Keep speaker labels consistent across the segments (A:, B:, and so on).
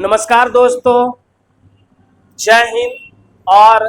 A: नमस्कार दोस्तों, जय हिंद। और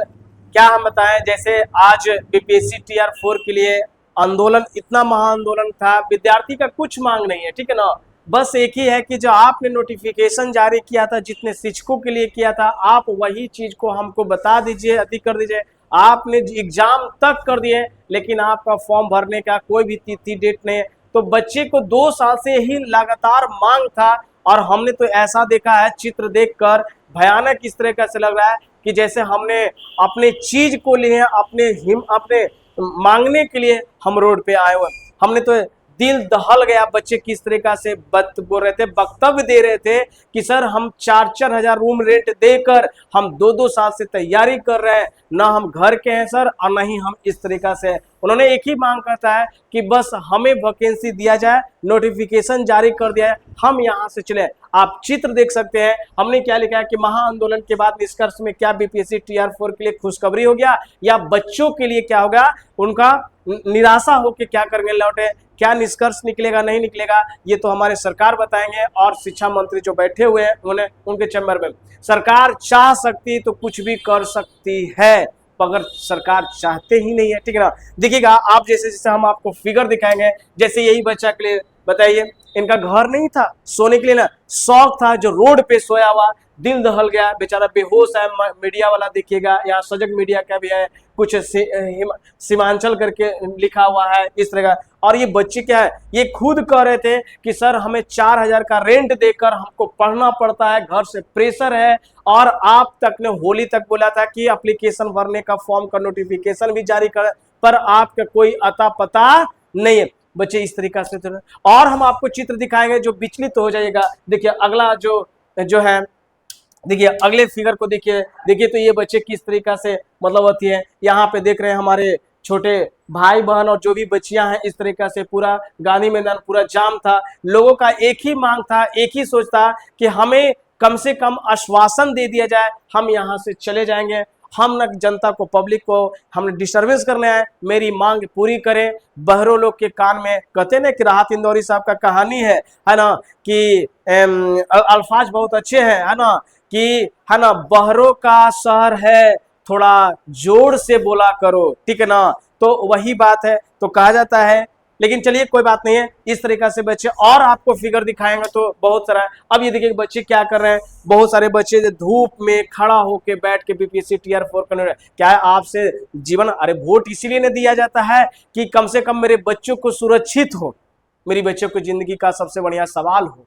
A: क्या हम बताएं, जैसे आज बीपीएससी टीआर 4 के लिए आंदोलन, इतना महाआंदोलन था। विद्यार्थी का कुछ मांग नहीं है, ठीक है ना। बस एक ही है कि जो आपने नोटिफिकेशन जारी किया था, जितने शिक्षकों के लिए किया था, आप वही चीज को हमको बता दीजिए, अधिक कर दीजिए। आपने एग्जाम तक कर दिए, लेकिन आपका फॉर्म भरने का कोई भी तिथि डेट नहीं है। तो बच्चे को 2 साल से ही लगातार मांग था, और हमने तो ऐसा देखा है, चित्र देखकर भयानक इस तरह से लग रहा है कि जैसे हमने अपने चीज को लिए, अपने मांगने के लिए हम रोड पे आए हुए। हमने तो दिल दहल गया। बच्चे किस तरीका से बोल रहे थे, वक्तव्य दे रहे थे कि सर हम 4-4 हजार रूम रेंट देकर हम 2-2 साल से तैयारी कर रहे हैं, ना हम घर के हैं सर, और नहीं हम इस तरीका से। उन्होंने एक ही मांग करता है कि बस हमें वैकेंसी दिया जाए, नोटिफिकेशन जारी कर दिया है, हम यहाँ से चले। आप चित्र देख सकते हैं, हमने क्या लिखा है कि महाआंदोलन के बाद निष्कर्ष में क्या बीपीएससी टीआर 4 के लिए खुशखबरी हो गया, या बच्चों के लिए क्या होगा, उनका निराशा होकर क्या करेंगे, लौटे। क्या निष्कर्ष निकलेगा, नहीं निकलेगा, ये तो हमारे सरकार बताएंगे। और शिक्षा मंत्री जो बैठे हुए हैं, उन्हें उनके चैम्बर में, सरकार चाह सकती तो कुछ भी कर सकती है, मगर सरकार चाहते ही नहीं है, ठीक है ना। देखिएगा आप, जैसे जैसे हम आपको फिगर दिखाएंगे, जैसे यही बच्चा के लिए बताइए, इनका घर नहीं था सोने के लिए ना, शौक था, जो रोड पे सोया हुआ, दिल दहल गया, बेचारा बेहोश है। मीडिया वाला देखिएगा, यहाँ सजग मीडिया का भी है, कुछ सीमांचल करके लिखा हुआ है इस तरह का। और ये बच्चे क्या है, ये खुद कह रहे थे कि सर हमें 4,000 का रेंट देकर हमको पढ़ना पड़ता है, घर से प्रेशर है। और आप तक ने होली तक बोला था कि एप्लीकेशन भरने का, फॉर्म का नोटिफिकेशन भी जारी कर, पर आपका कोई अता पता नहीं है। बच्चे इस तरीका से तो, और हम आपको चित्र दिखाएंगे जो विचलित हो जाएगा। देखिए अगला जो है, देखिए अगले फिगर को देखिए तो ये बच्चे किस तरीका से मतलब होती है। यहाँ पे देख रहे हैं हमारे छोटे भाई बहन और जो भी बच्चियां हैं, इस तरीका से पूरा गांधी मैदान पूरा जाम था। लोगों का एक ही मांग था, एक ही सोच था कि हमें कम से कम आश्वासन दे दिया जाए, हम यहाँ से चले जाएंगे। हम न जनता को, पब्लिक को हमने डिस्टर्बेंस करने आए, मेरी मांग पूरी करें। बहरों लोग के कान में कहते ना कि राहत इंदौरी साहब का कहानी है ना, कि अल्फाज बहुत अच्छे हैं, है ना, कि है ना, बहरों का शहर है, थोड़ा जोर से बोला करो, ठीक है ना। तो वही बात है, तो कहा जाता है। लेकिन चलिए कोई बात नहीं है, इस तरीका से बच्चे, और आपको फिगर दिखाएंगे तो बहुत सारा है। अब ये देखिए बच्चे क्या कर रहे हैं, बहुत सारे बच्चे धूप में खड़ा होके बैठ के बीपीएससी टीआर 4 कर रहे हैं। क्या है आपसे जीवन, अरे वोट इसीलिए नहीं दिया जाता है कि कम से कम मेरे बच्चों को सुरक्षित हो, मेरी बच्चों को जिंदगी का सबसे बढ़िया सवाल हो,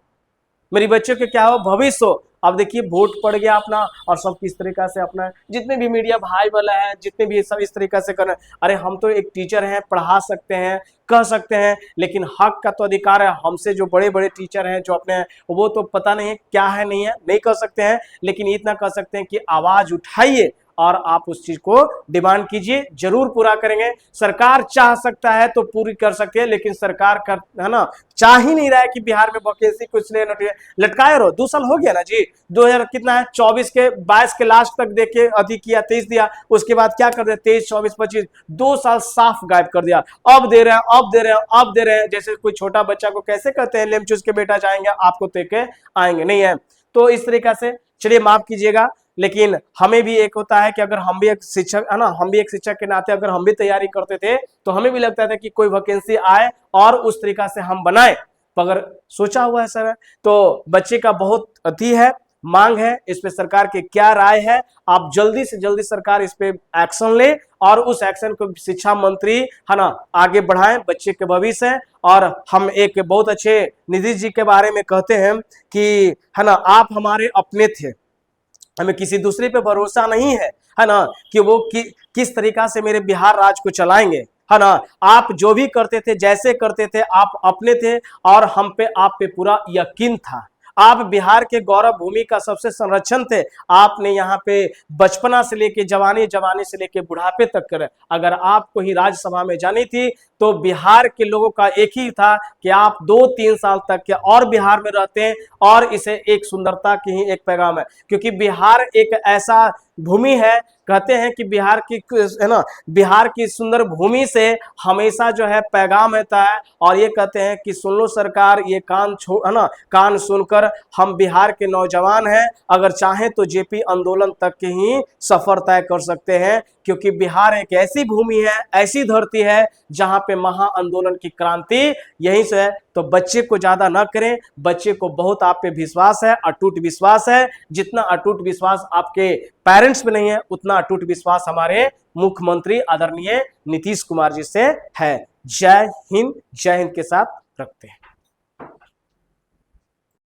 A: मेरी बच्चों के क्या हो, भविष्य हो। अब देखिए वोट पड़ गया अपना, और सब किस तरीका से अपना, जितने भी मीडिया भाई वाला है, जितने भी सब इस तरीका से कर रहे हैं। अरे हम तो एक टीचर हैं, पढ़ा सकते हैं, कह सकते हैं, लेकिन हक का तो अधिकार है। हमसे जो बड़े बड़े टीचर हैं, जो अपने, वो तो पता नहीं है क्या है, नहीं है, नहीं कर सकते हैं, लेकिन इतना कर सकते हैं कि आवाज उठाइए और आप उस चीज को डिमांड कीजिए, जरूर पूरा करेंगे। सरकार चाह सकता है तो पूरी कर सकते हैं, लेकिन सरकार कर, है ना, चाह ही नहीं रहा है कि बिहार में वैकेंसी कुछ नहीं लटकाए रहो। 2 साल हो गया ना जी, 2000 कितना है, 24 के 22 के लास्ट तक देखे, अधिक किया 23 दिया, उसके बाद क्या कर दिया, 23, 24, 25, 2 साल साफ गायब कर दिया। अब दे रहे हैं, अब दे रहे हैं, अब दे रहे हैं। जैसे कोई छोटा बच्चा को कैसे कहते हैं, लेम चूस के बेटा जाएंगे, आपको देके आएंगे, नहीं है। तो इस तरीका से चलिए माफ कीजिएगा, लेकिन हमें भी एक होता है कि अगर हम भी एक शिक्षक, है ना, हम भी एक शिक्षक के नाते अगर हम भी तैयारी करते थे, तो हमें भी लगता था कि कोई वैकेंसी आए और उस तरीका से हम बनाए। अगर सोचा हुआ है सर, तो बच्चे का बहुत अति है, मांग है, इस पे सरकार की क्या राय है। आप जल्दी से जल्दी सरकार इस पे एक्शन ले, और उस एक्शन को शिक्षा मंत्री, है ना, आगे बढ़ाएं, बच्चे के भविष्य है। और हम एक बहुत अच्छे नीतीश जी के बारे में कहते हैं कि, है ना, आप हमारे अपने थे, हमें किसी दूसरे पे भरोसा नहीं है ना, कि वो किस तरीका से मेरे बिहार राज्य को चलाएंगे, है ना। आप जो भी करते थे, जैसे करते थे, आप अपने थे, और हम पे, आप पे पूरा यकीन था। आप बिहार के गौरव भूमि का सबसे संरक्षण थे। आपने यहाँ पे बचपना से लेके जवानी, जवानी से लेके बुढ़ापे तक कर, अगर आपको ही राज्यसभा में जानी थी तो बिहार के लोगों का एक ही था कि आप 2-3 साल तक के और बिहार में रहते हैं, और इसे एक सुंदरता की ही एक पैगाम है, क्योंकि बिहार एक ऐसा भूमि है, कहते हैं कि बिहार की है ना, बिहार की सुंदर भूमि से हमेशा जो है पैगाम रहता है, और ये कहते हैं कि सुन लो सरकार, ये कान है ना, कान सुनकर हम बिहार के नौजवान हैं, अगर चाहें तो जेपी आंदोलन तक के ही सफर तय कर सकते हैं, क्योंकि बिहार एक ऐसी भूमि है, ऐसी धरती है जहां पे महा आंदोलन की क्रांति यहीं से है। तो बच्चे को ज्यादा ना करें, बच्चे को बहुत आप पे विश्वास है, अटूट विश्वास है, जितना अटूट विश्वास आपके पेरेंट्स में नहीं है, उतना अटूट विश्वास हमारे मुख्यमंत्री आदरणीय नीतीश कुमार जी से है। जय हिंद के साथ रखते हैं।